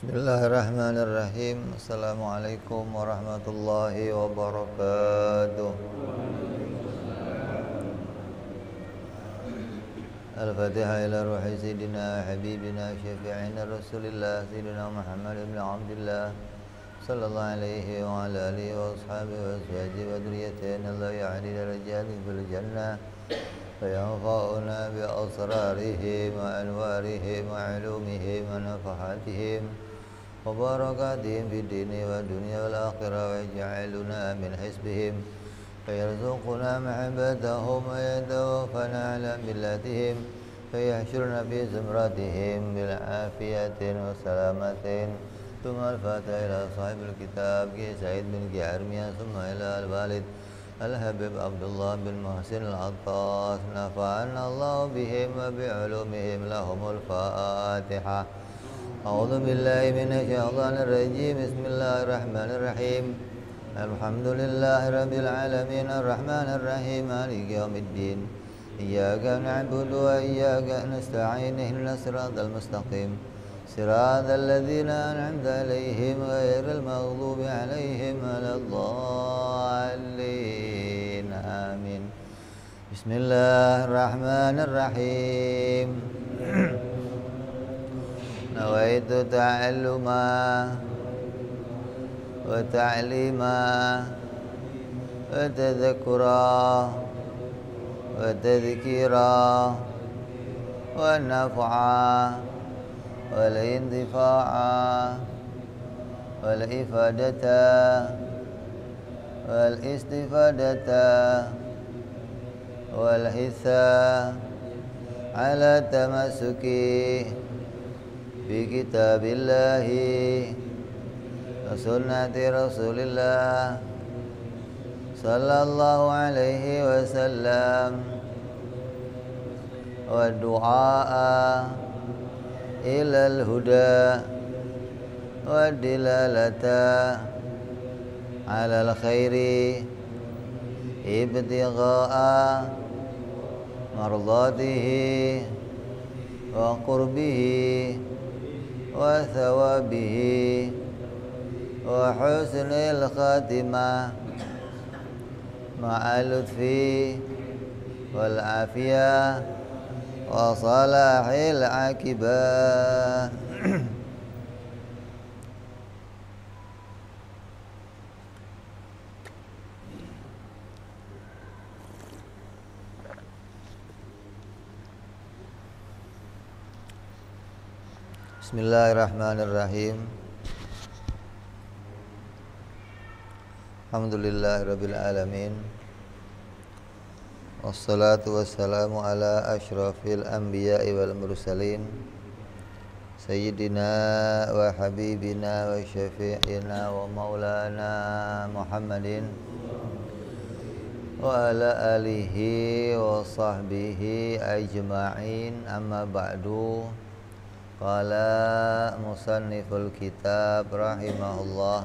Bismillahirrahmanirrahim. Assalamualaikum warahmatullahi wabarakatuh. Al-Fatihah ila ruhi Sayyidina Habibina Syafi'ina Rasulillah Sayyidina Muhammad ibn Abdullah Sallallahu alaihi wa ala alihi wa ashabihi wa azwajihi wa dhurriyyatihi Allah ya'ali darajati fil jannah فينفعنا بأسرارهم وأنوارهم وعلومهم ونفحاتهم وبركاتهم في الدين والدنيا والآخرة ويجعلنا من حزبهم فيرزقنا محبتهم ويتوفنا على ملتهم فيحشرنا في زمرتهم بالعافية والسلامة ثم الفاتحة إلى صاحب الكتاب سعيد بن جعرمية ثم إلى الوالد الحبيب عبد الله بن محسن العطاس نفعنا الله بهم وبعلومهم لهم الفاتحة. أعوذ بالله من الشيطان الرجيم. بسم الله الرحمن الرحيم. الحمد لله رب العالمين الرحمن الرحيم مالك يوم الدين إياك نعبد وإياك نستعين اهدنا الصراط المستقيم صراط الذين أنعمت عليهم غير المغضوب عليهم ولا الضالين آمين. بسم الله الرحمن الرحيم. نويت تعلما وتعليما وتذكرا وتذكيرا والنفعا والانتفاع والإفادة والاستفادة والحثا على التمسك بكتاب الله وسنة رسول الله صلى الله عليه وسلم والدعاء إلى الهدى والدلالة على الخير ابتغاء مرضاته وقربه وثوابه وحسن الخاتمة مع اللطف والعافية وصلاح العاقبة. Bismillahirrahmanirrahim. Alhamdulillahirabbil alamin. Wassalatu wassalamu ala asyrafil anbiya'i wal mursalin Sayyidina wa habibina wa syafi'ina wa maulana Muhammadin wa ala alihi wa sahbihi ajma'in. Amma ba'du. Qala musanniful kitab rahimahullah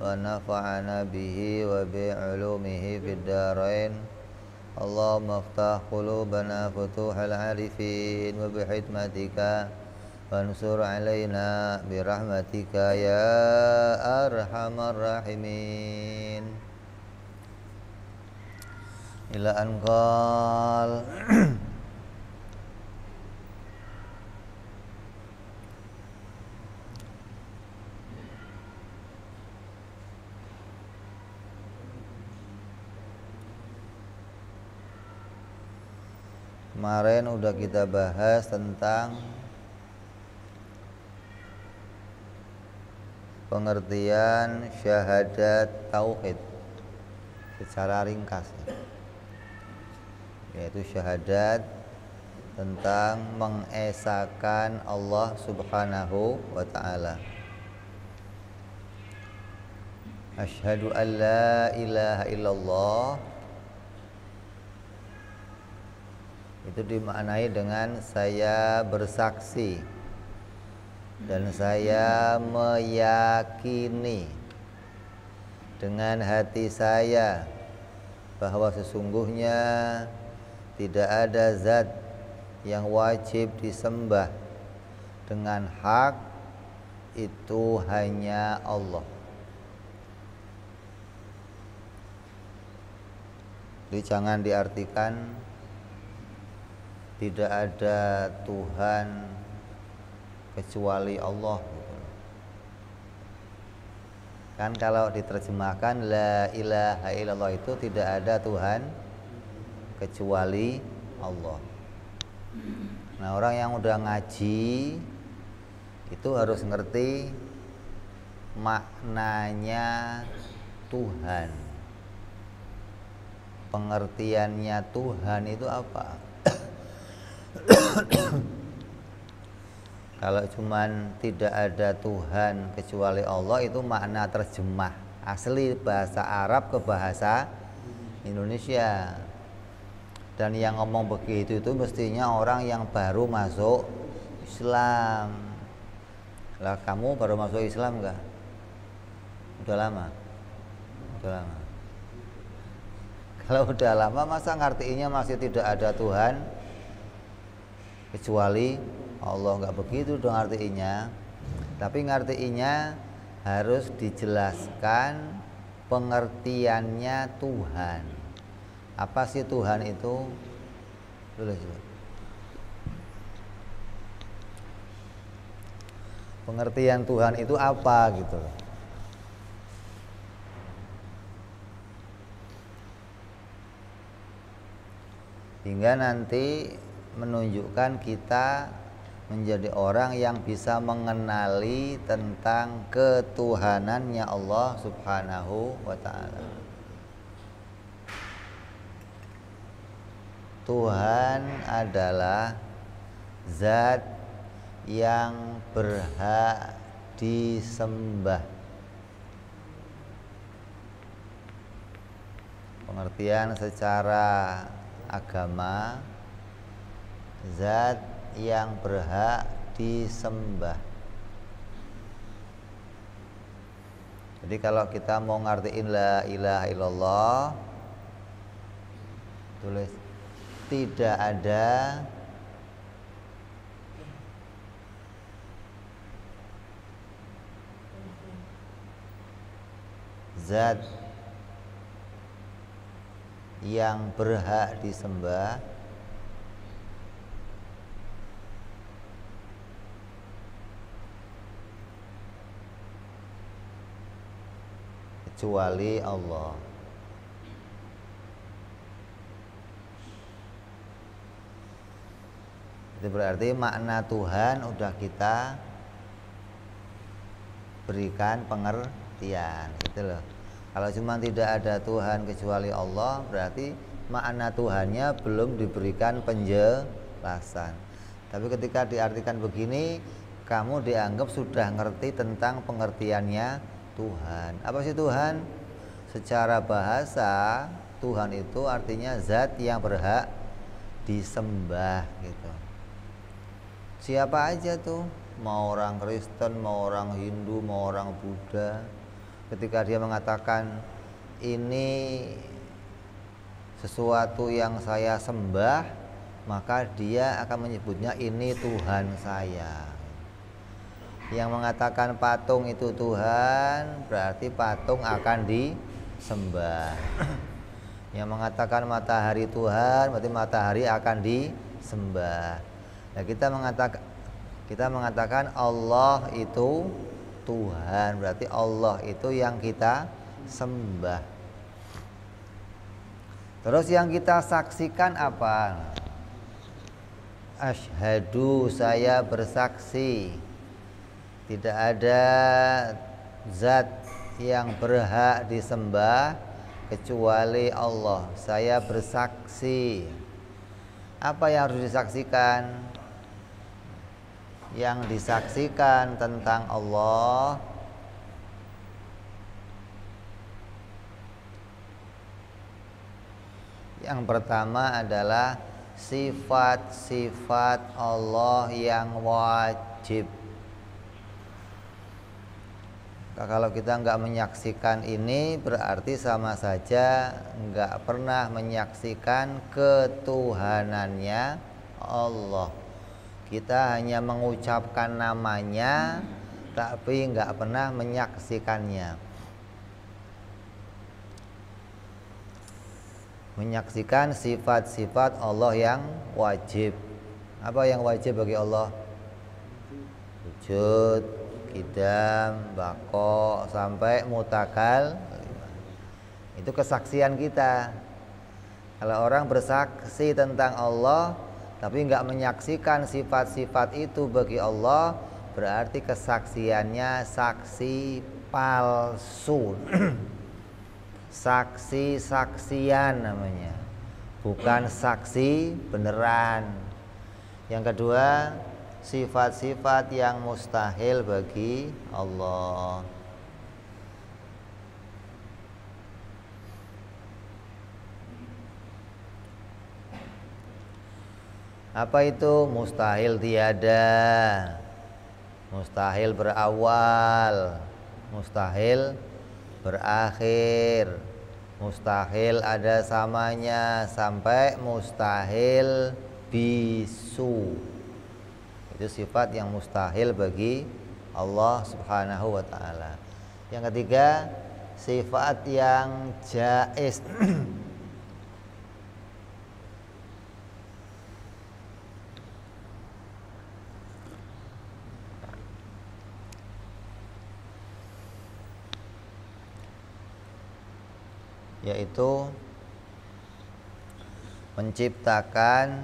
wa nafa'ana bihi wa bi'ulumihi fid darain. Allahumma aftah qulubana futuhal arifin wa bihikmatika wansur alaina birahmatika ya arhamar rahimin. Ila anqal kemarin udah kita bahas tentang pengertian syahadat tauhid secara ringkas, yaitu syahadat tentang mengesahkan Allah Subhanahu wa ta'ala. Asyhadu an la ilaha illallah itu dimaknai dengan saya bersaksi dan saya meyakini dengan hati saya bahwa sesungguhnya tidak ada zat yang wajib disembah dengan hak itu hanya Allah. Jadi jangan diartikan tidak ada Tuhan kecuali Allah. Kan kalau diterjemahkan la ilaha illallah itu tidak ada Tuhan kecuali Allah. Nah, orang yang udah ngaji itu harus ngerti maknanya Tuhan. Pengertiannya Tuhan itu apa? Kalau cuman tidak ada Tuhan kecuali Allah itu makna terjemah asli bahasa Arab ke bahasa Indonesia. Dan yang ngomong begitu itu mestinya orang yang baru masuk Islam. Lah kamu baru masuk Islam enggak? Udah lama? Udah lama. Kalau udah lama masa ngartiinnya masih tidak ada Tuhan kecuali Allah? Enggak begitu dong artinya. Tapi ngartiinnya harus dijelaskan pengertiannya Tuhan. Apa sih Tuhan itu? Tulis. Pengertian Tuhan itu apa gitu. Hingga nanti menunjukkan kita menjadi orang yang bisa mengenali tentang ketuhanannya Allah Subhanahu wa ta'ala. Tuhan adalah zat yang berhak disembah. Pengertian secara agama, zat yang berhak disembah. Jadi kalau kita mau ngertiin la ilaha illallah, tulis tidak ada zat yang berhak disembah kecuali Allah. Itu berarti makna Tuhan udah kita berikan pengertian gitu loh. Kalau cuma tidak ada Tuhan kecuali Allah, berarti makna Tuhannya belum diberikan penjelasan. Tapi ketika diartikan begini, kamu dianggap sudah ngerti tentang pengertiannya Tuhan. Apa sih Tuhan? Secara bahasa, Tuhan itu artinya zat yang berhak disembah gitu. Siapa aja tuh, mau orang Kristen, mau orang Hindu, mau orang Buddha, ketika dia mengatakan ini sesuatu yang saya sembah, maka dia akan menyebutnya ini Tuhan saya. Yang mengatakan patung itu Tuhan, berarti patung akan disembah. Yang mengatakan matahari Tuhan, berarti matahari akan disembah. Nah, kita mengatakan Allah itu Tuhan, berarti Allah itu yang kita sembah. Terus yang kita saksikan apa? Asyhadu, saya bersaksi tidak ada zat yang berhak disembah kecuali Allah. Saya bersaksi. Apa yang harus disaksikan? Yang disaksikan tentang Allah yang pertama adalah sifat-sifat Allah yang wajib. Kalau kita nggak menyaksikan ini, berarti sama saja nggak pernah menyaksikan ketuhanannya Allah. Kita hanya mengucapkan namanya, tapi nggak pernah menyaksikannya. Menyaksikan sifat-sifat Allah yang wajib. Apa yang wajib bagi Allah? Wujud, qidam, baqo, sampai mutakal. Itu kesaksian kita. Kalau orang bersaksi tentang Allah tapi nggak menyaksikan sifat-sifat itu bagi Allah, berarti kesaksiannya saksi palsu. Saksi-saksian namanya, bukan saksi beneran. Yang kedua, sifat-sifat yang mustahil bagi Allah. Apa itu? Mustahil tiada, mustahil berawal, mustahil berakhir, mustahil ada samanya, sampai mustahil bisu. Itu sifat yang mustahil bagi Allah Subhanahu wa ta'ala. Yang ketiga, sifat yang jaiz. Yaitu menciptakan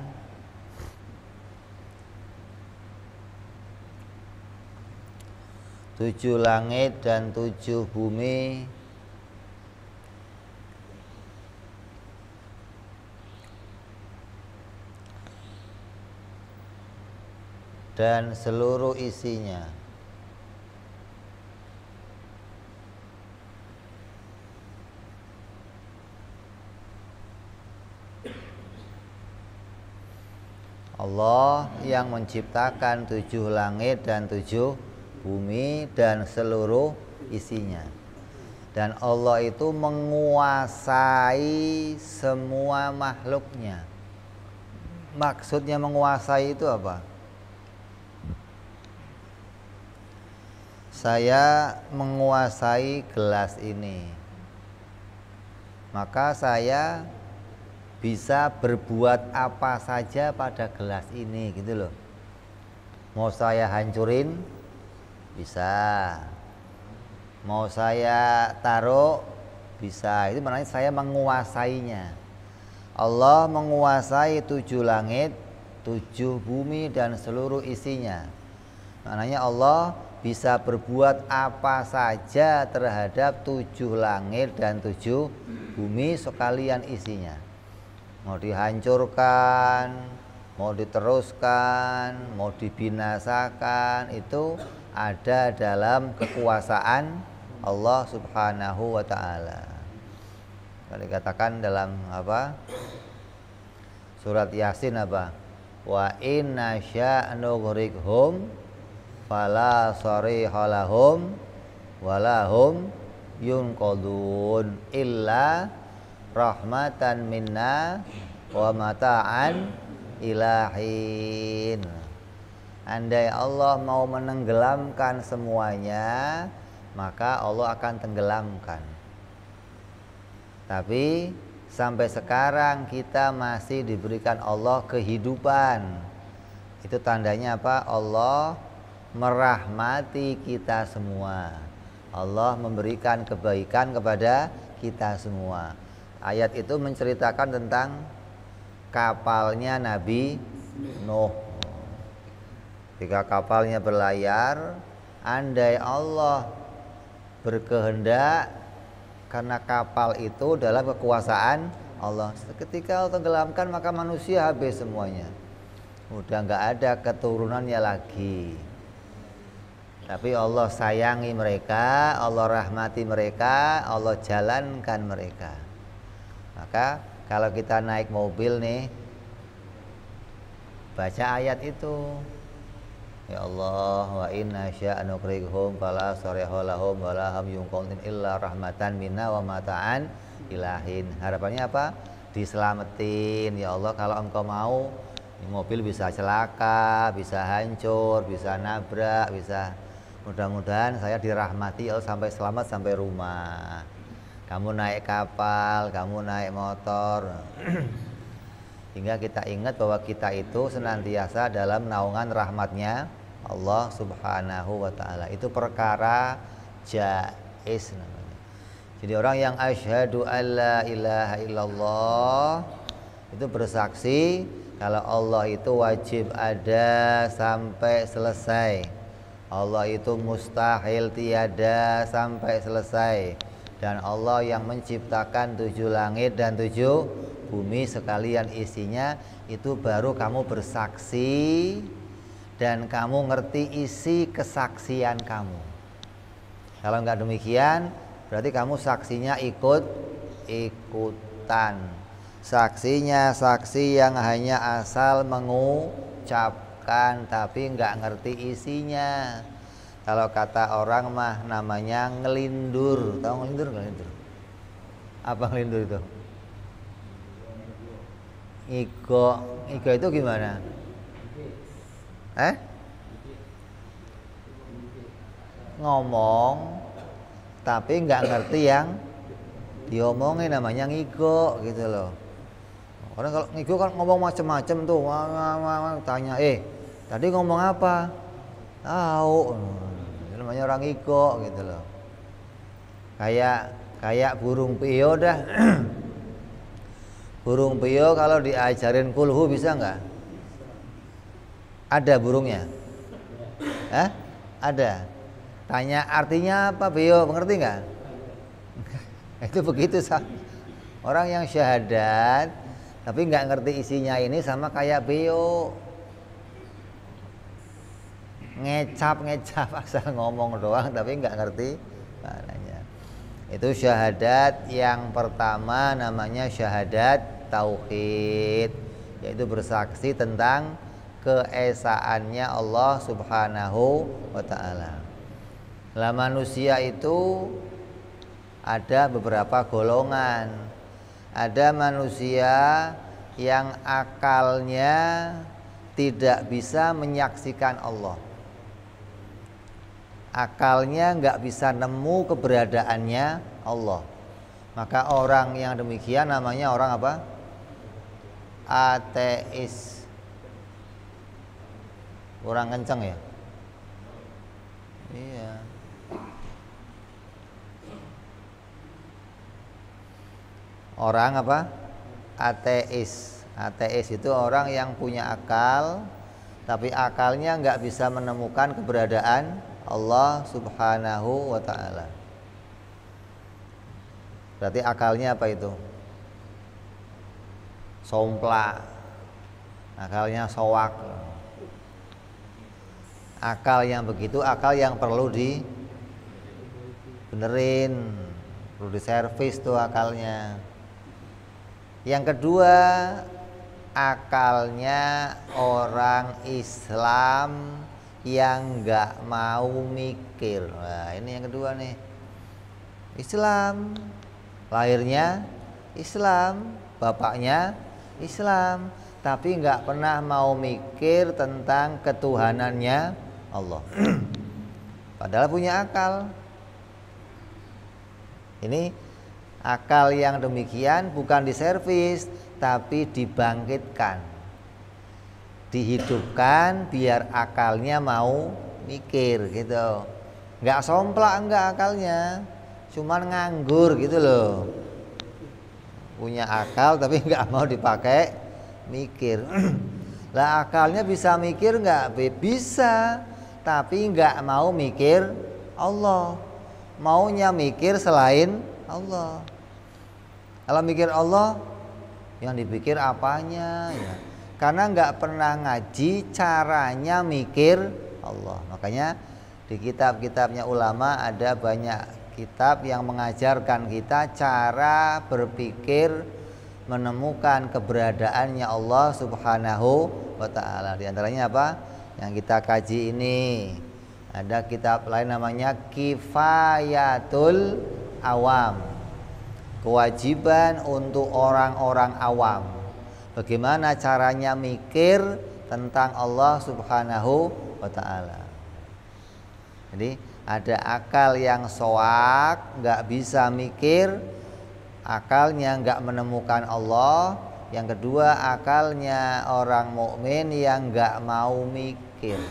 tujuh langit dan tujuh bumi dan seluruh isinya. Allah yang menciptakan tujuh langit dan tujuh bumi dan seluruh isinya. Dan Allah itu menguasai semua makhluknya. Maksudnya menguasai itu apa? Saya menguasai gelas ini, maka saya bisa berbuat apa saja pada gelas ini, gitu loh. Mau saya hancurin bisa, mau saya taruh bisa. Itu maknanya saya menguasainya. Allah menguasai tujuh langit, tujuh bumi dan seluruh isinya. Maknanya Allah bisa berbuat apa saja terhadap tujuh langit dan tujuh bumi sekalian isinya. Mau dihancurkan, mau diteruskan, mau dibinasakan, itu ada dalam kekuasaan Allah Subhanahu wa ta'ala. Kalau dikatakan dalam apa? Surat Yasin apa? Wa inna sya'nughrikhum fala sariha lahum walahum yunqadun illa rahmatan minna wa mata'an ilahin. Andai Allah mau menenggelamkan semuanya, maka Allah akan tenggelamkan. Tapi sampai sekarang kita masih diberikan Allah kehidupan. Itu tandanya apa? Allah merahmati kita semua. Allah memberikan kebaikan kepada kita semua. Ayat itu menceritakan tentang kapalnya Nabi Nuh. Ketika kapalnya berlayar, andai Allah berkehendak, karena kapal itu dalam kekuasaan Allah, ketika Allah tenggelamkan maka manusia habis semuanya. Udah nggak ada keturunannya lagi. Tapi Allah sayangi mereka, Allah rahmati mereka, Allah jalankan mereka. Maka kalau kita naik mobil nih, baca ayat itu. Ya Allah, wa inna sya'nughrikhum fala sariha lahum wa lahum yunqadun illa rahmatan minna wa mata'an ilahin. Harapannya apa? Diselamatin. Ya Allah, kalau Engkau mau, mobil bisa celaka, bisa hancur, bisa nabrak, bisa Mudah-mudahan saya dirahmati Allah sampai selamat sampai rumah. Kamu naik kapal, kamu naik motor. Hingga kita ingat bahwa kita itu senantiasa dalam naungan rahmatnya Allah Subhanahu wa ta'ala. Itu perkara jaiz namanya. Jadi orang yang asyhadu alla ilaha illallah itu bersaksi kalau Allah itu wajib ada sampai selesai. Allah itu mustahil tiada sampai selesai. Dan Allah yang menciptakan 7 langit dan 7 bumi sekalian isinya, itu baru kamu bersaksi dan kamu ngerti isi kesaksian kamu. Kalau enggak demikian berarti kamu saksinya ikut-ikutan. Saksinya saksi yang hanya asal mengucap tapi nggak ngerti isinya. Kalau kata orang mah namanya ngelindur. Tahu ngelindur? Ngelindur apa ngelindur itu? Ego itu gimana? Ngomong tapi nggak ngerti yang diomongin, namanya ngigo gitu loh. Orang kalau ngigo kan ngomong macam-macam tuh, tanya tadi ngomong apa? Tahu. Namanya orang iko gitu loh. Kayak burung pio dah. Burung pio kalau diajarin kulhu bisa nggak? Ada burungnya? Ada. Tanya artinya apa pio, mengerti nggak? Itu begitu orang yang syahadat tapi nggak ngerti isinya ini sama kayak beo. Ngecap asal ngomong doang tapi nggak ngerti maknanya. Itu syahadat yang pertama, namanya syahadat tauhid, yaitu bersaksi tentang keesaannya Allah Subhanahu wa ta'ala. Lah manusia itu ada beberapa golongan. Ada manusia yang akalnya tidak bisa menyaksikan Allah. Akalnya nggak bisa nemu keberadaannya Allah. Maka orang yang demikian namanya orang apa? Ateis. Kurang kenceng ya? Iya. Orang apa? Ateis. Ateis itu orang yang punya akal tapi akalnya nggak bisa menemukan keberadaan Allah Subhanahu wa ta'ala. Berarti akalnya apa itu? Somplak. Akalnya soak. Akal yang begitu akal yang perlu dibenerin, perlu diservis tuh akalnya. Yang kedua, akalnya orang Islam yang nggak mau mikir. Nah, ini yang kedua nih. Islam, lahirnya Islam, bapaknya Islam, tapi nggak pernah mau mikir tentang ketuhanannya Allah. Padahal punya akal. Ini akal yang demikian bukan diservis, tapi dibangkitkan, dihidupkan biar akalnya mau mikir gitu. Nggak somplak, enggak akalnya, cuman nganggur gitu loh. Punya akal tapi nggak mau dipakai mikir. Lah akalnya bisa mikir nggak? Bisa, tapi nggak mau mikir Allah. Maunya mikir selain Allah. Kalau mikir Allah, yang dipikir apanya ya? Karena nggak pernah ngaji caranya mikir Allah. Makanya di kitab-kitabnya ulama ada banyak kitab yang mengajarkan kita cara berpikir menemukan keberadaannya Allah Subhanahu wa ta'ala. Di antaranya apa? Yang kita kaji ini. Ada kitab lain namanya Kifayatul Awam. Kewajiban untuk orang-orang awam. Bagaimana caranya mikir tentang Allah Subhanahu wa ta'ala. Jadi ada akal yang soak, nggak bisa mikir, akalnya nggak menemukan Allah. Yang kedua, akalnya orang mukmin yang nggak mau mikir.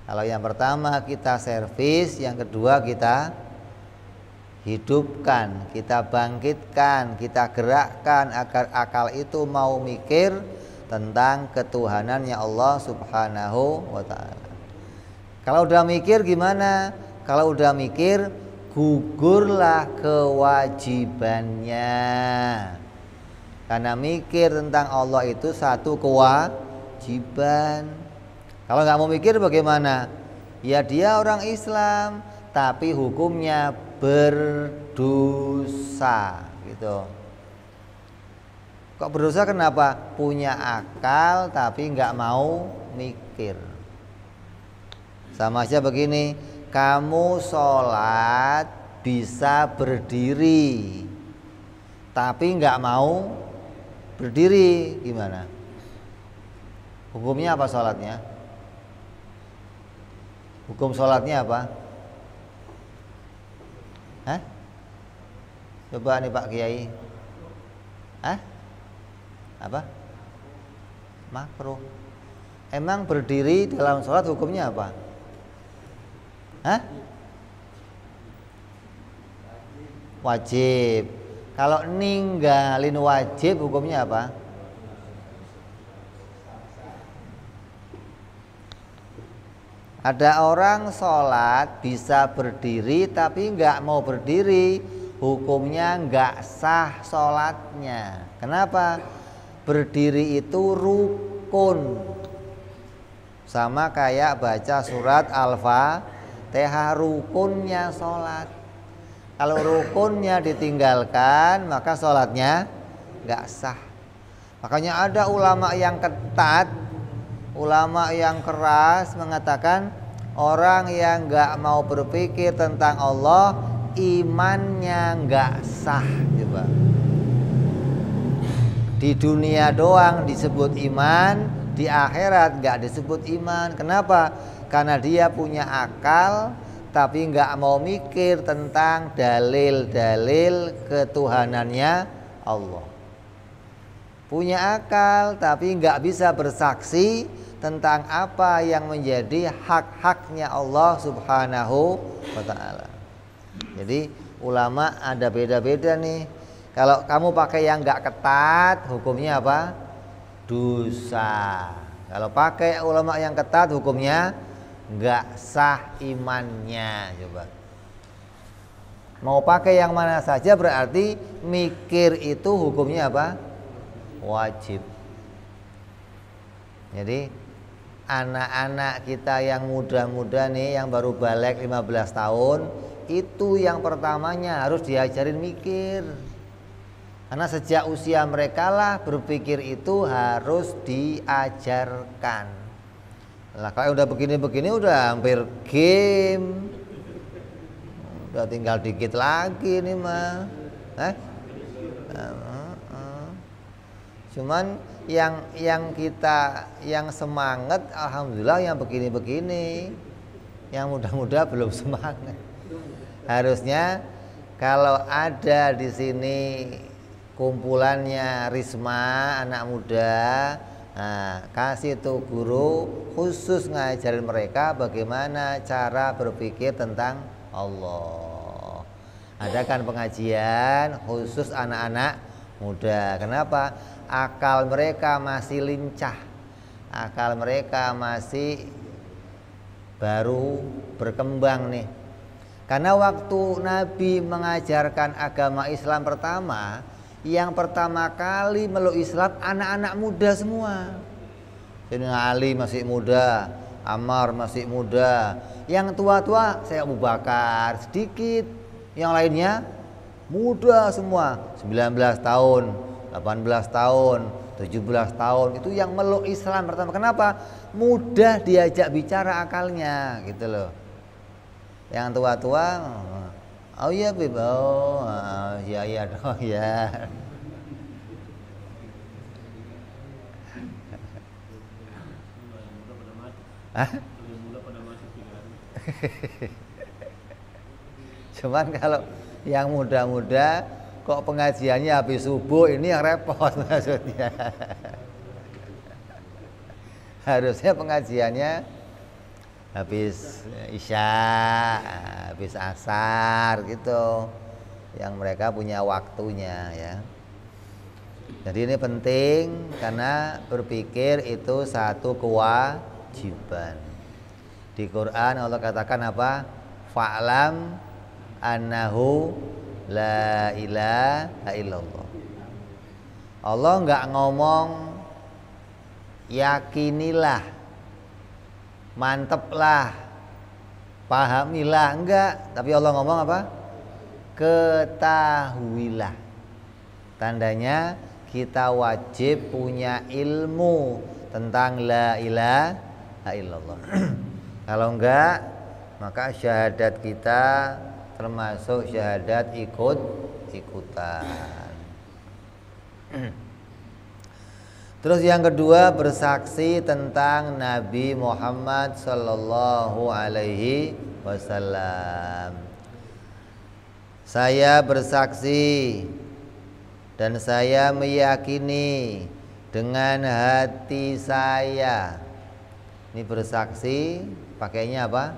Kalau yang pertama kita servis, yang kedua kita hidupkan, kita bangkitkan, kita gerakkan agar akal itu mau mikir tentang ketuhanannya Allah Subhanahu wa ta'ala. Kalau udah mikir gimana? Kalau udah mikir, gugurlah kewajibannya. Karena mikir tentang Allah itu satu kewajiban. Kalau nggak mau mikir bagaimana? Ya dia orang Islam, tapi hukumnya berdosa, gitu. Kok berdosa kenapa? Punya akal tapi nggak mau mikir. Sama aja begini, kamu sholat bisa berdiri tapi nggak mau berdiri, gimana? Hukumnya apa sholatnya? Hukum sholatnya apa? Hah? Coba nih Pak Kiai. Hah? Apa? Makruh. Emang berdiri dalam sholat hukumnya apa? Hah? Wajib. Kalau ninggalin wajib hukumnya apa? Ada orang sholat bisa berdiri tapi nggak mau berdiri, hukumnya nggak sah sholatnya. Kenapa? Berdiri itu rukun, sama kayak baca surat Al-Fatihah, rukunnya sholat. Kalau rukunnya ditinggalkan maka sholatnya nggak sah. Makanya ada ulama yang ketat, ulama yang keras mengatakan orang yang nggak mau berpikir tentang Allah, imannya nggak sah. Coba. Di dunia doang disebut iman, di akhirat nggak disebut iman. Kenapa? Karena dia punya akal tapi nggak mau mikir tentang dalil-dalil ketuhanannya Allah. Punya akal tapi nggak bisa bersaksi tentang apa yang menjadi hak-haknya Allah Subhanahu wa ta'ala. Jadi ulama ada beda-beda nih. Kalau kamu pakai yang nggak ketat, hukumnya apa? Dosa. Kalau pakai ulama yang ketat, hukumnya nggak sah imannya. Coba. Mau pakai yang mana saja berarti mikir itu hukumnya apa? Wajib. Jadi anak-anak kita yang muda-muda nih, yang baru balik 15 tahun, itu yang pertamanya harus diajarin mikir. Karena sejak usia mereka lah berpikir itu harus diajarkan. Lah kalau udah begini-begini udah hampir game. Udah tinggal dikit lagi nih mah. Cuman yang kita yang semangat alhamdulillah yang begini-begini. Yang muda-muda belum semangat. Harusnya kalau ada di sini kumpulannya Risma anak muda, nah, kasih tuh guru khusus ngajarin mereka bagaimana cara berpikir tentang Allah. Adakan pengajian khusus anak-anak muda. Kenapa? Akal mereka masih lincah, akal mereka masih baru berkembang nih. Karena waktu Nabi mengajarkan agama Islam pertama, yang pertama kali meluk Islam anak-anak muda semua. Sayyidina Ali masih muda, Ammar masih muda. Yang tua-tua saya Abu Bakar sedikit. Yang lainnya muda semua, 19 tahun, 18 tahun, 17 tahun. Itu yang meluk Islam pertama. Kenapa? Mudah diajak bicara akalnya, gitu loh. Yang tua-tua, oh iya Bib, oh iya dong ya. Hah? Cuman kalau yang muda-muda kok pengajiannya habis subuh, ini yang repot maksudnya. Harusnya pengajiannya habis isya, habis asar gitu, yang mereka punya waktunya ya. Jadi ini penting karena berpikir itu satu kewajiban. Di Quran Allah katakan apa? Fa'lam annahu la ilaha illallah. Allah nggak ngomong yakinilah, manteplah, pahamilah, enggak. Tapi Allah ngomong apa? Ketahuilah. Tandanya kita wajib punya ilmu tentang la ilaha illallah. Kalau enggak, maka syahadat kita termasuk syahadat ikut-ikutan. Terus yang kedua, bersaksi tentang Nabi Muhammad sallallahu alaihi wasallam. Saya bersaksi dan saya meyakini dengan hati saya. Ini bersaksi pakainya apa?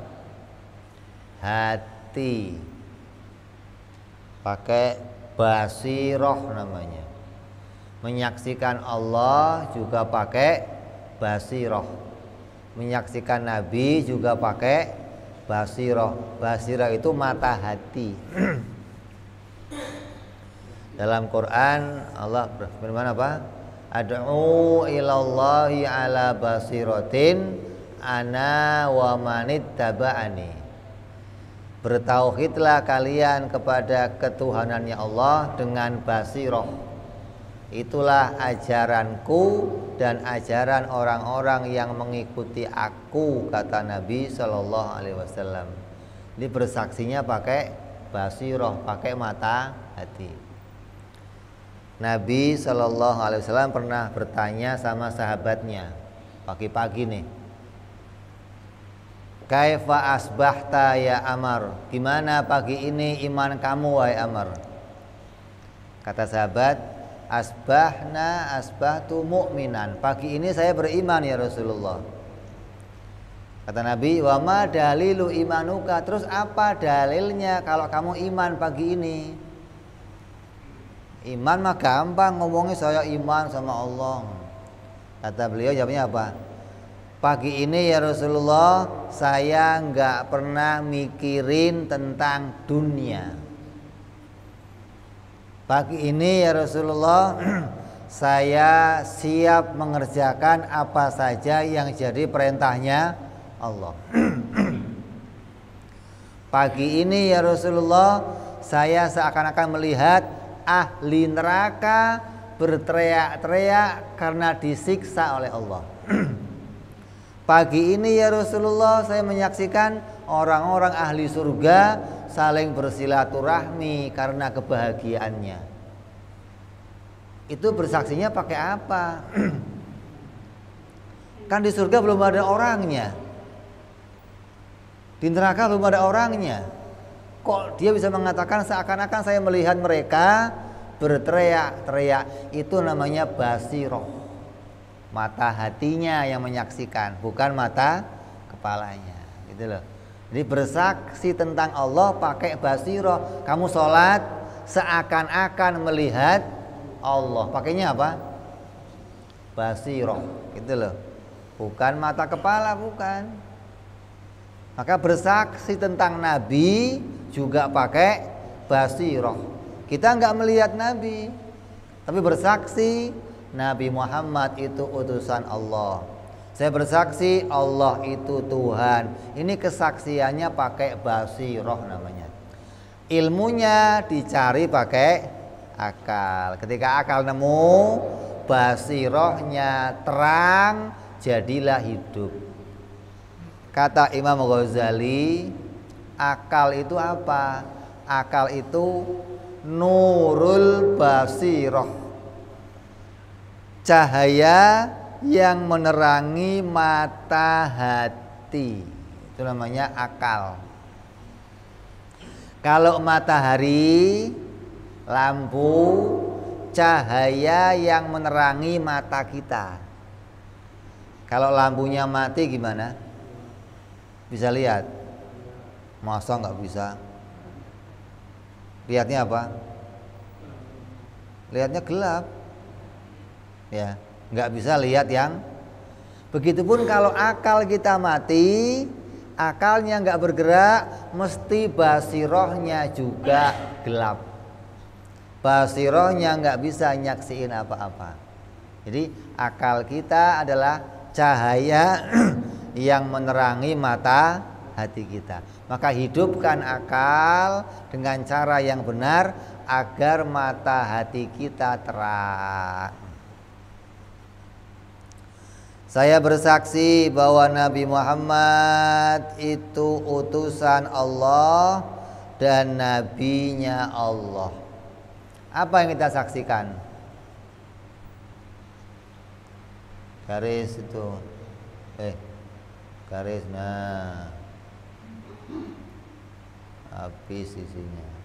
Hati. Pakai basiroh namanya. Menyaksikan Allah juga pakai basiroh. Menyaksikan Nabi juga pakai basiroh. Basiroh itu mata hati. Dalam Quran Allah berfirman apa? Ad'u ilallahi ala basiratin ana wa manittaba'ani. Bertauhidlah kalian kepada ketuhanannya Allah dengan basiroh. Itulah ajaranku dan ajaran orang-orang yang mengikuti aku, kata Nabi Shallallahu Alaihi Wasallam. Ini bersaksinya pakai basiroh, pakai mata hati. Nabi Shallallahu Alaihi Wasallam pernah bertanya sama sahabatnya pagi-pagi nih, kaifa asbahta ya Amar? Gimana pagi ini iman kamu wahai Amar? Kata sahabat, asbahtu mu'minan. Pagi ini saya beriman ya Rasulullah. Kata Nabi, wa ma dalilu imanuka? Terus apa dalilnya kalau kamu iman pagi ini? Iman mah gampang, ngomongnya saya iman sama Allah. Kata beliau, jawabnya apa? Pagi ini ya Rasulullah, saya nggak pernah mikirin tentang dunia. Pagi ini ya Rasulullah, saya siap mengerjakan apa saja yang jadi perintahnya Allah. Pagi ini ya Rasulullah, saya seakan-akan melihat ahli neraka berteriak-teriak karena disiksa oleh Allah. Pagi ini ya Rasulullah, saya menyaksikan orang-orang ahli surga saling bersilaturahmi karena kebahagiaannya. Itu bersaksinya pakai apa? Kan di surga belum ada orangnya, di neraka belum ada orangnya. Kok dia bisa mengatakan seakan-akan saya melihat mereka berteriak-teriak? Itu namanya basiroh, mata hatinya yang menyaksikan, bukan mata kepalanya, gitu loh. Jadi bersaksi tentang Allah pakai basiroh. Kamu sholat seakan-akan melihat Allah, pakainya apa? Basiroh, gitu loh, bukan mata kepala, bukan. Maka bersaksi tentang Nabi juga pakai basiroh. Kita nggak melihat Nabi, tapi bersaksi Nabi Muhammad itu utusan Allah. Saya bersaksi Allah itu Tuhan. Ini kesaksiannya pakai basiroh namanya. Ilmunya dicari pakai akal. Ketika akal nemu, basirohnya terang, jadilah hidup. Kata Imam Ghazali, akal itu apa? Akal itu nurul basiroh, cahaya yang menerangi mata hati. Itu namanya akal. Kalau matahari, lampu, cahaya yang menerangi mata kita. Kalau lampunya mati gimana? Bisa lihat? Masa nggak bisa? Lihatnya apa? Lihatnya gelap. Ya, nggak bisa lihat yang. Begitupun kalau akal kita mati, akalnya nggak bergerak, mesti basirohnya juga gelap. Basirohnya nggak bisa nyaksiin apa-apa. Jadi akal kita adalah cahaya yang menerangi mata hati kita. Maka hidupkan akal dengan cara yang benar agar mata hati kita terang. Saya bersaksi bahwa Nabi Muhammad itu utusan Allah dan nabinya Allah. Apa yang kita saksikan? Garis itu. Garis, nah. Habis isinya.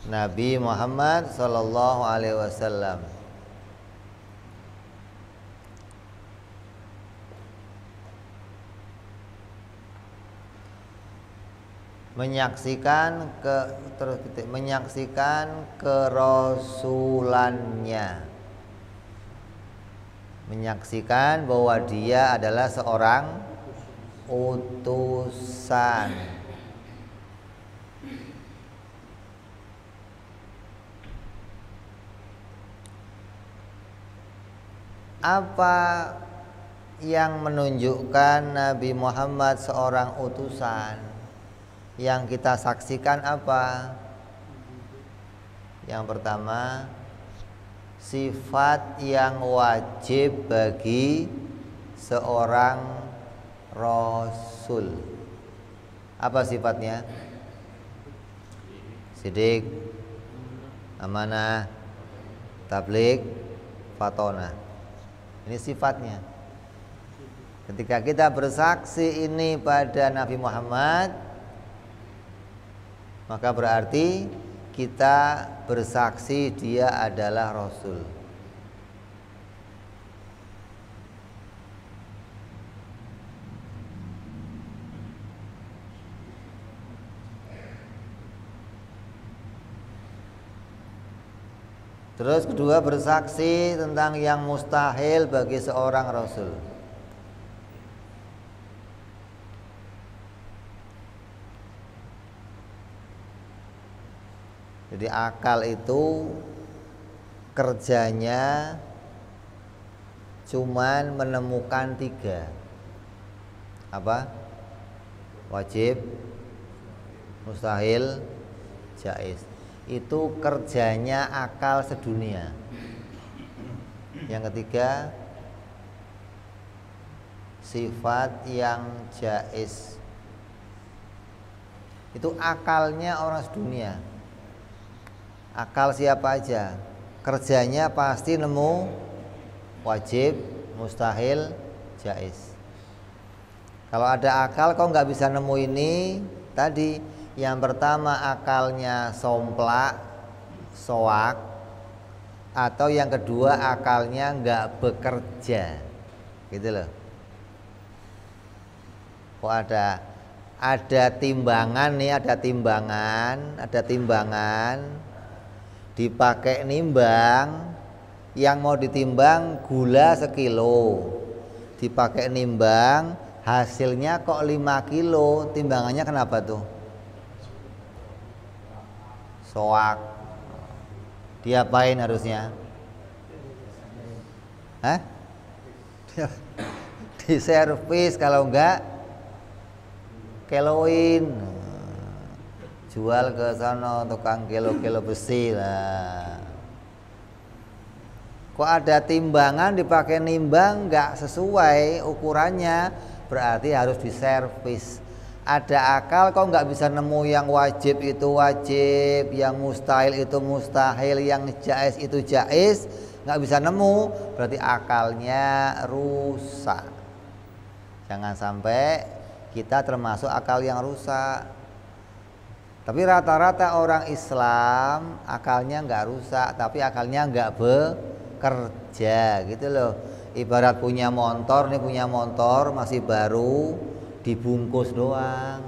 Nabi Muhammad sallallahu alaihi wasallam menyaksikan kerasulannya, menyaksikan bahwa dia adalah seorang utusan. Apa yang menunjukkan Nabi Muhammad seorang utusan? Yang kita saksikan apa? Yang pertama, sifat yang wajib bagi seorang rasul. Apa sifatnya? Sidik, amanah, tabligh, fatonah. Ini sifatnya. Ketika kita bersaksi ini pada Nabi Muhammad, maka berarti kita bersaksi dia adalah Rasul. Terus kedua, bersaksi tentang yang mustahil bagi seorang Rasul. Jadi akal itu kerjanya cuman menemukan 3. Apa? Wajib, mustahil, jaiz. Itu kerjanya akal sedunia. Yang ketiga, sifat yang jaiz. Itu akalnya orang sedunia. Akal siapa aja, kerjanya pasti nemu wajib, mustahil, jaiz. Kalau ada akal kok nggak bisa nemu ini tadi. Yang pertama akalnya somplak, soak, atau yang kedua akalnya nggak bekerja, gitu loh. Kok ada timbangan nih, ada timbangan, dipakai nimbang, yang mau ditimbang gula 1 kilo, dipakai nimbang, hasilnya kok 5 kilo, timbangannya kenapa tuh? Soak. Diapain harusnya? Hah? Diservis, kalau enggak keloin. Jual ke sana tukang kilo-kilo besi lah. Kok ada timbangan dipakai nimbang enggak sesuai ukurannya, berarti harus diservis. ada akal kok nggak bisa nemu yang wajib itu wajib, yang mustahil itu mustahil, yang jaiz itu jaiz, nggak bisa nemu, berarti akalnya rusak. Jangan sampai kita termasuk akal yang rusak. Tapi rata-rata orang Islam akalnya nggak rusak, tapi akalnya nggak bekerja gitu loh. Ibarat punya motor, nih punya motor masih baru, dibungkus doang.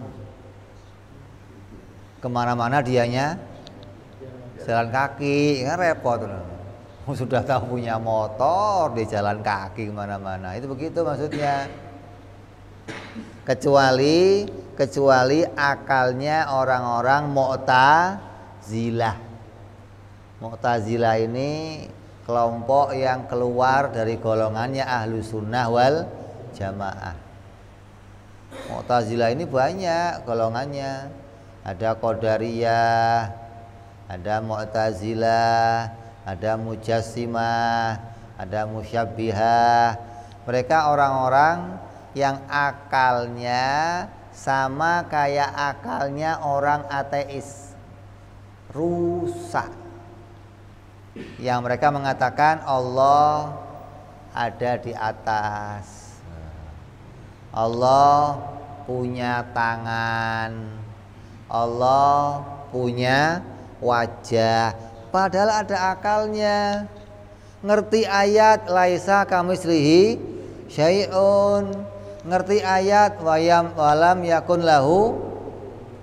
Kemana-mana dianya jalan kaki, kan repot loh. Sudah tahu punya motor, dia jalan kaki kemana-mana. Itu begitu maksudnya. Kecuali akalnya orang-orang Mu'tazilah. Mu'tazilah ini kelompok yang keluar dari golongannya Ahlus Sunnah wal Jamaah. Mu'tazilah ini banyak golongannya. Ada Qadariyah, ada Mu'tazilah, ada Mujassimah, ada Musyabbihah. Mereka orang-orang yang akalnya sama kayak akalnya orang ateis, rusak. Yang mereka mengatakan Allah ada di atas, Allah punya tangan, Allah punya wajah, padahal ada akalnya. Ngerti ayat laisa kamitslihi syai'un, ngerti ayat walam yakun lahu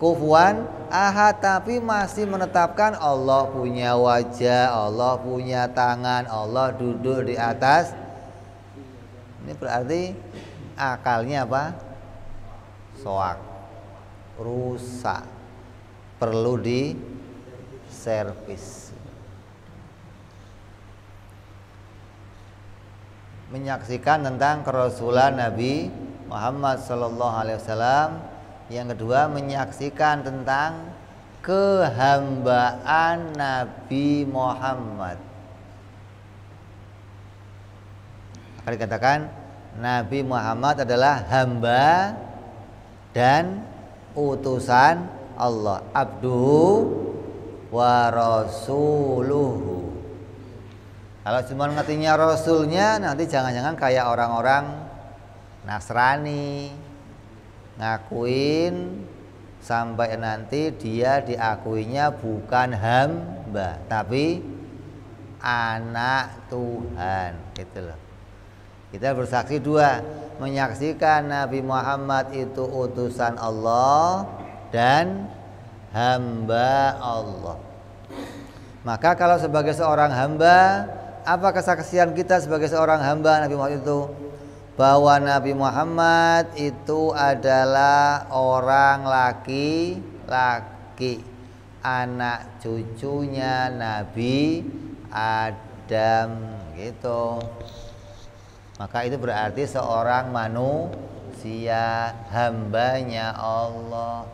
kufuwan ahad, tapi masih menetapkan Allah punya wajah, Allah punya tangan, Allah duduk di atas. Ini berarti akalnya apa? Soak, rusak, perlu di servis. Menyaksikan tentang kerasulan Nabi Muhammad SAW. Yang kedua, menyaksikan tentang kehambaan Nabi Muhammad. Akan dikatakan Nabi Muhammad adalah hamba dan utusan Allah, abduhu wa rasuluhu. Kalau cuma ngertinya rasulnya, nanti jangan-jangan kayak orang-orang Nasrani, ngakuin sampai nanti dia diakuinya bukan hamba tapi anak Tuhan, gitu loh. Kita bersaksi dua, menyaksikan Nabi Muhammad itu utusan Allah dan hamba Allah. Maka kalau sebagai seorang hamba, apa kesaksian kita sebagai seorang hamba Nabi Muhammad itu? Bahwa Nabi Muhammad itu adalah orang laki-laki, anak cucunya Nabi Adam, gitu. Maka itu berarti seorang manusia, hambanya Allah.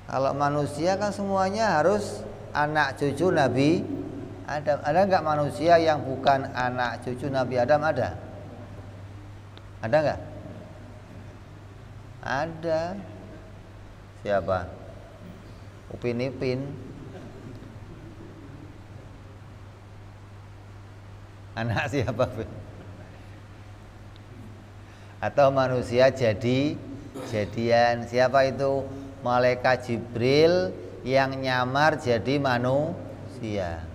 Kalau manusia kan semuanya harus anak cucu Nabi Adam. Ada nggak manusia yang bukan anak cucu Nabi Adam? Ada? Ada nggak? Ada. Siapa? Upin Ipin. Anak siapa? Atau manusia jadian. Siapa itu? Malaikat Jibril yang nyamar jadi manusia.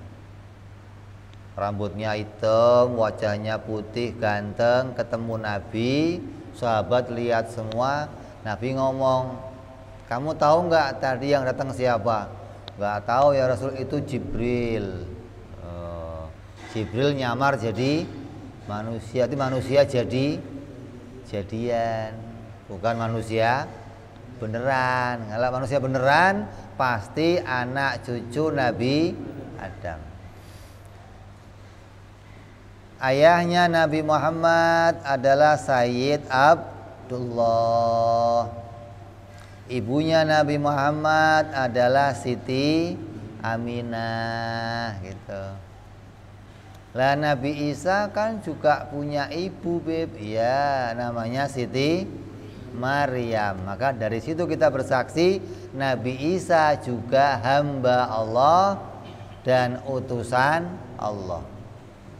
Rambutnya hitam, wajahnya putih, ganteng, ketemu Nabi, sahabat lihat semua. Nabi ngomong, kamu tahu nggak tadi yang datang siapa? Nggak tahu ya Rasul, itu Jibril. Jibril nyamar jadi manusia, itu manusia jadian, bukan manusia beneran. Kalau manusia beneran pasti anak cucu Nabi Adam. Ayahnya Nabi Muhammad adalah Sayyid Abdullah. Ibunya Nabi Muhammad adalah Siti Aminah, gitu. Lah Nabi Isa kan juga punya ibu, Beb. Ya, namanya Siti Maryam. Maka dari situ kita bersaksi Nabi Isa juga hamba Allah dan utusan Allah.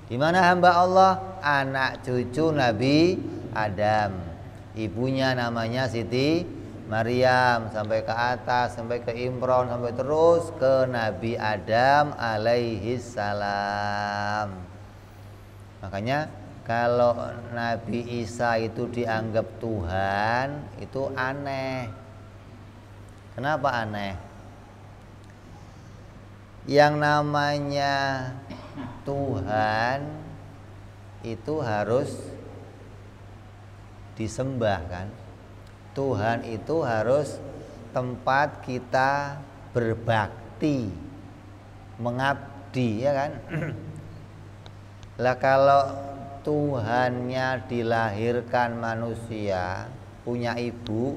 Di mana hamba Allah? Anak cucu Nabi Adam. Ibunya namanya Siti Maryam, sampai ke atas, sampai ke Imron, sampai terus ke Nabi Adam alaihi salam. Makanya kalau Nabi Isa itu dianggap Tuhan, itu aneh. Kenapa aneh? Yang namanya Tuhan itu harus disembah kan? Tuhan itu harus tempat kita berbakti, mengabdi, ya kan? Lah kalau Tuhannya dilahirkan manusia, punya ibu,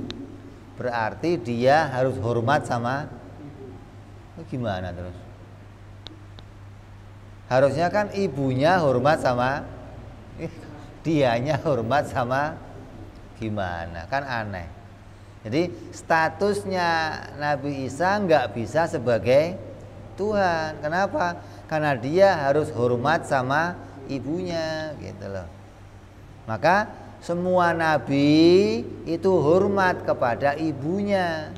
berarti dia harus hormat sama gimana terus? Harusnya kan ibunya hormat sama dianya hormat sama gimana? Kan aneh. Jadi statusnya Nabi Isa nggak bisa sebagai Tuhan. Kenapa? Karena dia harus hormat sama ibunya gitu loh. Maka semua nabi itu hormat kepada ibunya.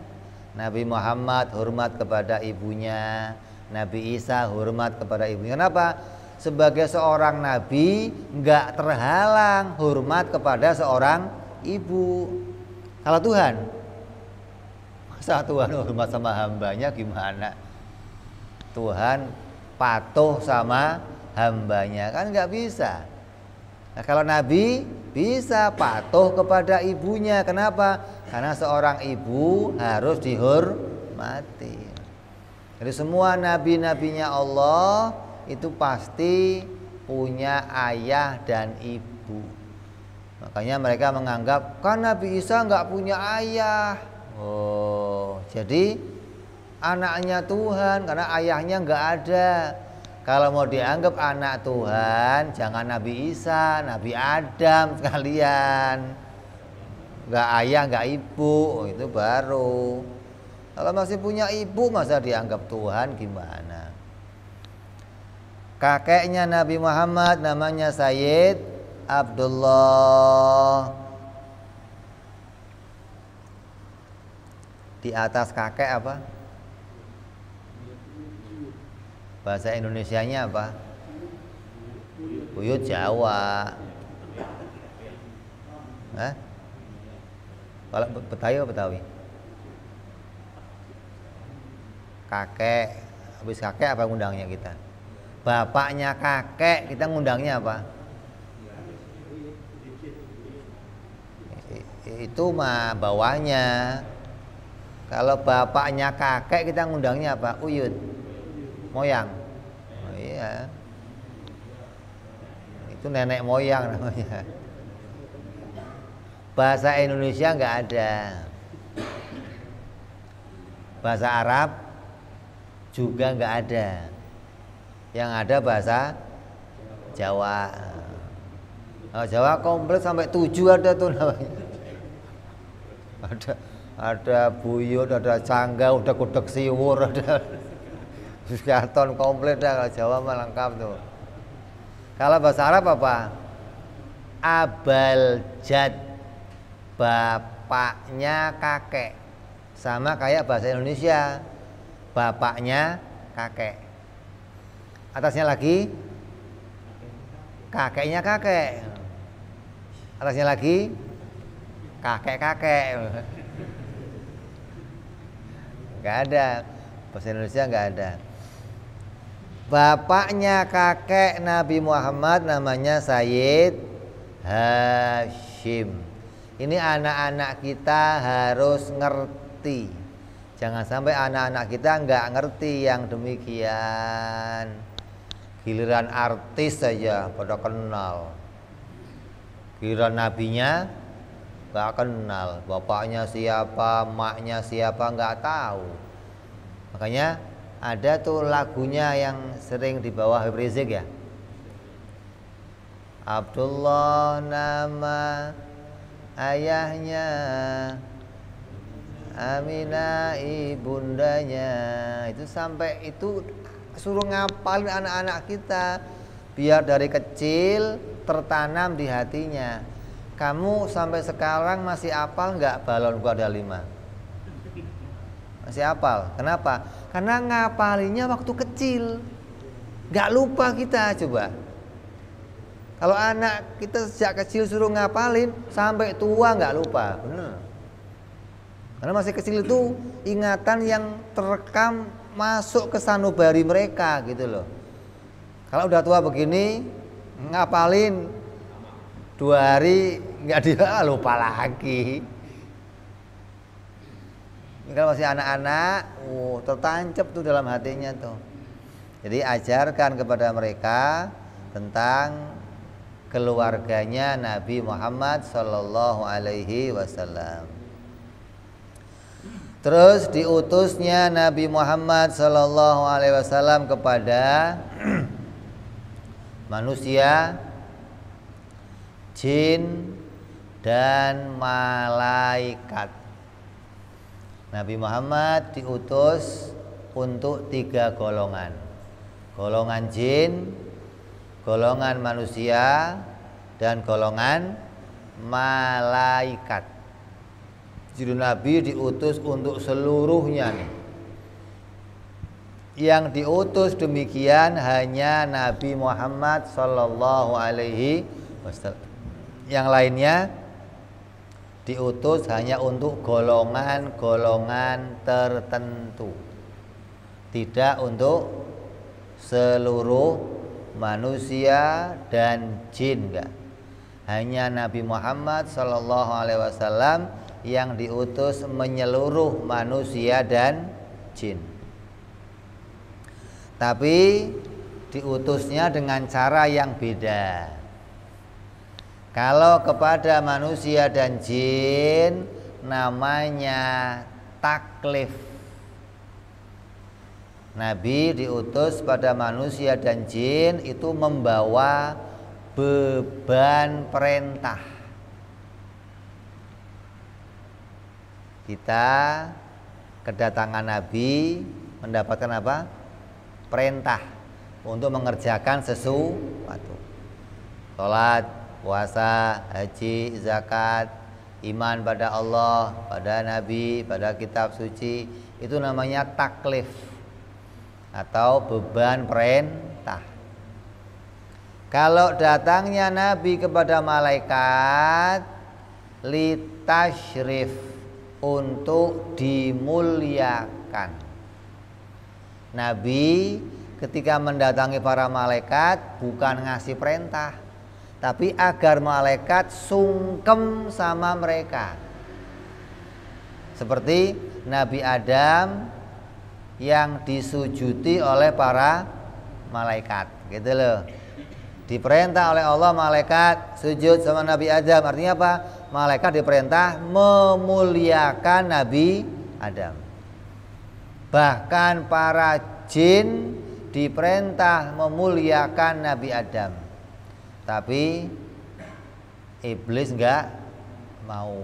Nabi Muhammad hormat kepada ibunya, Nabi Isa hormat kepada ibunya. Kenapa? Sebagai seorang nabi nggak terhalang hormat kepada seorang ibu. Kalau Tuhan, masa Tuhan hormat sama hambanya gimana? Tuhan patuh sama hambanya, kan nggak bisa. Nah, kalau Nabi bisa patuh kepada ibunya. Kenapa? Karena seorang ibu harus dihormati. Jadi semua nabi-nabinya Allah itu pasti punya ayah dan ibu. Makanya mereka menganggap kan Nabi Isa nggak punya ayah. Oh, jadi anaknya Tuhan karena ayahnya nggak ada. Kalau mau dianggap anak Tuhan, jangan Nabi Isa, Nabi Adam sekalian. Nggak ayah, nggak ibu, itu baru. Kalau masih punya ibu, masa dianggap Tuhan gimana? Kakeknya Nabi Muhammad namanya Sayyid Abdullah. Di atas kakek apa? Bahasa Indonesianya apa? Buyut Jawa. Hah? Kalau Betawi apa Betawi? Kakek. Habis kakek apa ngundangnya kita? Bapaknya kakek kita ngundangnya apa? Itu mah bawahnya. Kalau bapaknya kakek kita ngundangnya apa? Uyut. Moyang. Oh, iya. Itu nenek moyang namanya. Bahasa Indonesia nggak ada. Bahasa Arab juga nggak ada. Yang ada bahasa Jawa. Oh, Jawa komplit sampai 7 ada tuh namanya. Ada buyut, ada cangga, udah kudek siwur, ada Katon komplit dah. Kalau Jawa mah lengkap tuh. Kalau bahasa Arab apa? Abal jad, bapaknya kakek. Sama kayak bahasa Indonesia, bapaknya kakek. Atasnya lagi kakeknya kakek. Atasnya lagi kakek-kakek. Gak ada. Bahasa Indonesia gak ada. Bapaknya kakek Nabi Muhammad namanya Sayyid Hashim. Ini anak-anak kita harus ngerti. Jangan sampai anak-anak kita nggak ngerti yang demikian. Giliran artis saja pada kenal. Giliran nabinya nggak kenal. Bapaknya siapa, maknya siapa nggak tahu. Makanya ada tuh lagunya yang sering dibawa Habib Rizik ya. Abdullah nama ayahnya, Aminah ibundanya. Itu sampai itu suruh ngapalin anak-anak kita biar dari kecil tertanam di hatinya. Kamu sampai sekarang masih hafal nggak balonku ada 5? Masih hafal. Kenapa? Karena ngapalinnya waktu kecil. Nggak lupa kita. Coba kalau anak kita sejak kecil suruh ngapalin sampai tua nggak lupa. Bener. Karena masih kecil itu ingatan yang terekam masuk ke sanubari mereka gitu loh. Kalau udah tua begini ngapalin 2 hari nggak dia lupa lagi. Kalau masih anak-anak, tertancap tuh dalam hatinya tuh. Jadi ajarkan kepada mereka tentang keluarganya Nabi Muhammad Sallallahu Alaihi Wasallam. Terus diutusnya Nabi Muhammad Sallallahu Alaihi Wasallam kepada manusia, jin, dan malaikat. Nabi Muhammad diutus untuk 3 golongan. Golongan jin, golongan manusia, dan golongan malaikat. Jadi Nabi diutus untuk seluruhnya nih. Yang diutus demikian hanya Nabi Muhammad Sallallahu Alaihi Wasallam. Yang lainnya diutus hanya untuk golongan-golongan tertentu, tidak untuk seluruh manusia dan jin, enggak. Hanya Nabi Muhammad Sallallahu Alaihi Wasallam yang diutus menyeluruh manusia dan jin. Tapi diutusnya dengan cara yang beda. Kalau kepada manusia dan jin namanya taklif. Nabi diutus pada manusia dan jin itu membawa beban perintah. Kita kedatangan Nabi mendapatkan apa? Perintah untuk mengerjakan sesuatu. Salat, puasa, haji, zakat, iman pada Allah, pada Nabi, pada kitab suci, itu namanya taklif atau beban perintah. Kalau datangnya Nabi kepada malaikat, litasyrif, untuk dimuliakan. Nabi ketika mendatangi para malaikat bukan ngasih perintah, tapi agar malaikat sungkem sama mereka. Seperti Nabi Adam yang disujudi oleh para malaikat, gitu loh. Diperintah oleh Allah malaikat sujud sama Nabi Adam. Artinya apa? Malaikat diperintah memuliakan Nabi Adam. Bahkan para jin diperintah memuliakan Nabi Adam. Tapi iblis enggak mau.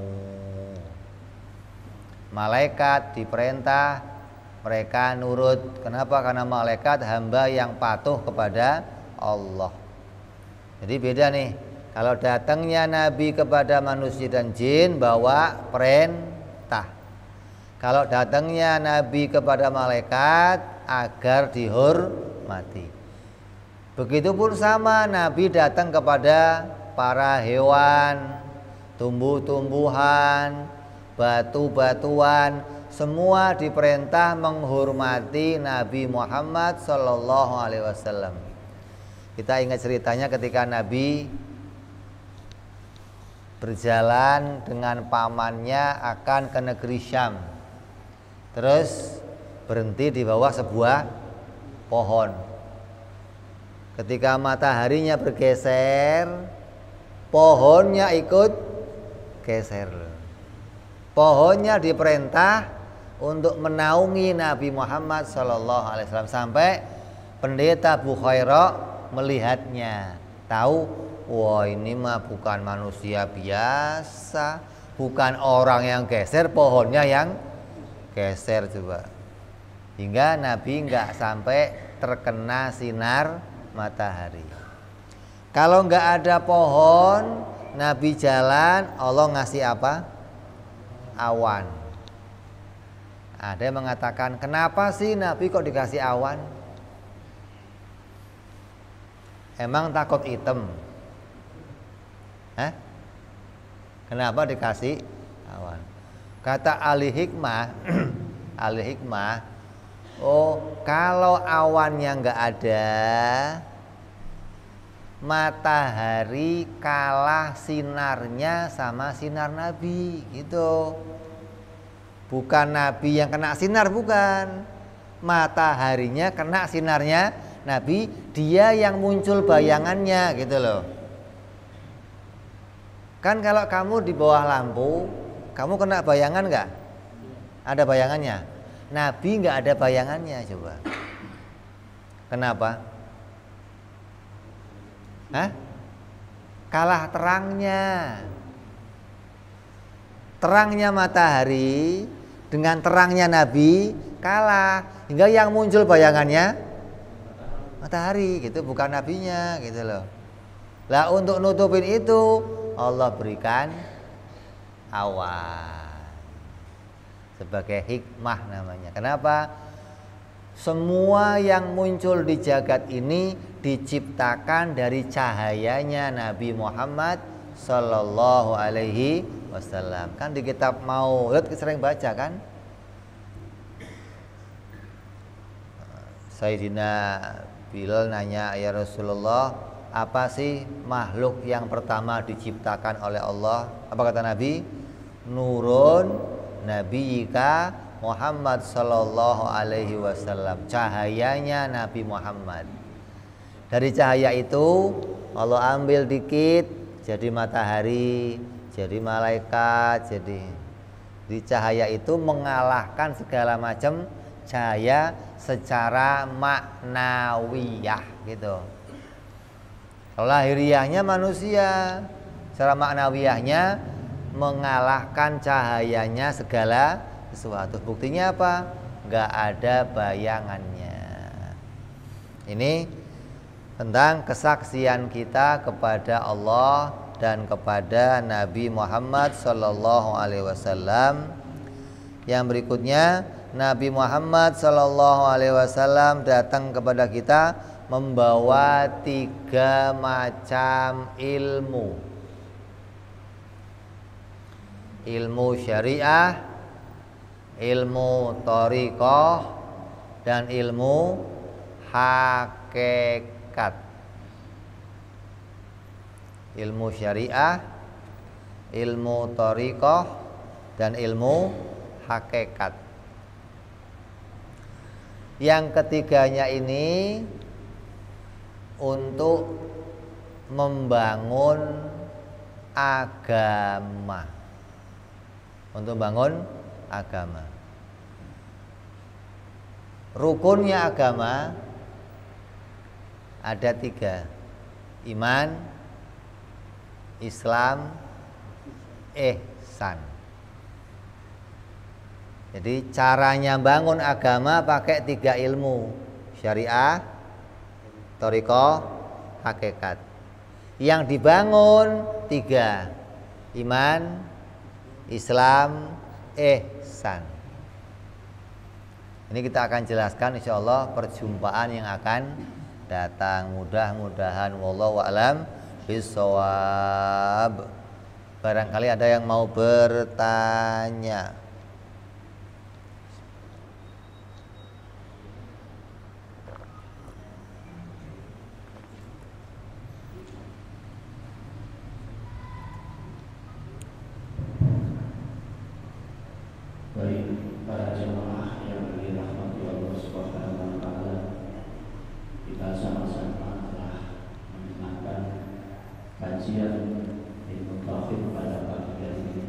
Malaikat diperintah, mereka nurut. Kenapa? Karena malaikat hamba yang patuh kepada Allah. Jadi beda nih. Kalau datangnya Nabi kepada manusia dan jin bawa perintah. Kalau datangnya Nabi kepada malaikat agar dihormati. Begitupun sama Nabi datang kepada para hewan, tumbuh-tumbuhan, batu-batuan, semua diperintah menghormati Nabi Muhammad Sallallahu Alaihi Wasallam. Kita ingat ceritanya ketika Nabi berjalan dengan pamannya akan ke negeri Syam. Terus berhenti di bawah sebuah pohon. Ketika mataharinya bergeser, pohonnya ikut geser. Pohonnya diperintah untuk menaungi Nabi Muhammad SAW sampai pendeta Bukhairah melihatnya, tahu wah ini mah bukan manusia biasa, bukan orang yang geser, pohonnya yang geser coba. Hingga Nabi nggak sampai terkena sinar matahari. Kalau nggak ada pohon, Nabi jalan, Allah ngasih apa? Awan. Ada yang mengatakan, kenapa sih Nabi kok dikasih awan? Emang takut hitam? Hah? Kenapa dikasih awan? Kata ahli hikmah, ahli hikmah, oh kalau awannya nggak ada, matahari kalah sinarnya sama sinar Nabi gitu. Bukan Nabi yang kena sinar, bukan. Mataharinya kena sinarnya Nabi, dia yang muncul bayangannya gitu loh. Kan kalau kamu di bawah lampu, kamu kena bayangan nggak? Ada bayangannya. Nabi nggak ada bayangannya, coba. Kenapa? Hah? Kalah terangnya. Terangnya matahari dengan terangnya Nabi kalah, hingga yang muncul bayangannya matahari gitu, bukan nabinya gitu loh. Lah untuk nutupin itu Allah berikan awan sebagai hikmah namanya. Kenapa? Semua yang muncul di jagat ini diciptakan dari cahayanya Nabi Muhammad Sallallahu Alaihi Wasallam. Kan di kitab Maulid sering baca kan? Sayyidina Bilal nanya, ya Rasulullah, apa sih makhluk yang pertama diciptakan oleh Allah? Apa kata Nabi? Nurun Nabiyika Muhammad Sallallahu Alaihi Wasallam. Cahayanya Nabi Muhammad. Dari cahaya itu Allah ambil dikit jadi matahari, jadi malaikat, jadi di cahaya itu mengalahkan segala macam cahaya secara maknawiyah gitu. Kalau lahiriahnya manusia, secara maknawiyahnya mengalahkan cahayanya segala sesuatu. Buktinya apa? Gak ada bayangannya. Ini tentang kesaksian kita kepada Allah dan kepada Nabi Muhammad Sallallahu Alaihi Wasallam. Yang berikutnya, Nabi Muhammad Sallallahu Alaihi Wasallam datang kepada kita membawa 3 macam ilmu. Ilmu syariah, ilmu thariqah, dan ilmu hakikat. Ilmu syariah, ilmu thariqah, dan ilmu hakikat. Yang ketiganya ini untuk membangun agama. Untuk membangun agama. Rukunnya agama ada 3. Iman, Islam, ihsan. Jadi caranya bangun agama pakai 3 ilmu. Syariah, thariqah, hakikat. Yang dibangun 3. Iman, Islam, ihsan. Ini kita akan jelaskan insyaallah perjumpaan yang akan datang. Mudah-mudahan wallahu a'lam bishawab. Barangkali ada yang mau bertanya. Baik para jemaah yang dirahmati Allah Subhanahu wa taala, kita sama-sama telah mendengarkan kajian ilmu tauhid pada pagi hari ini.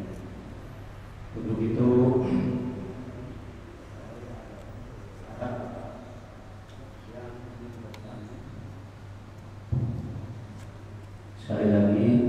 Untuk itu Sekali lagi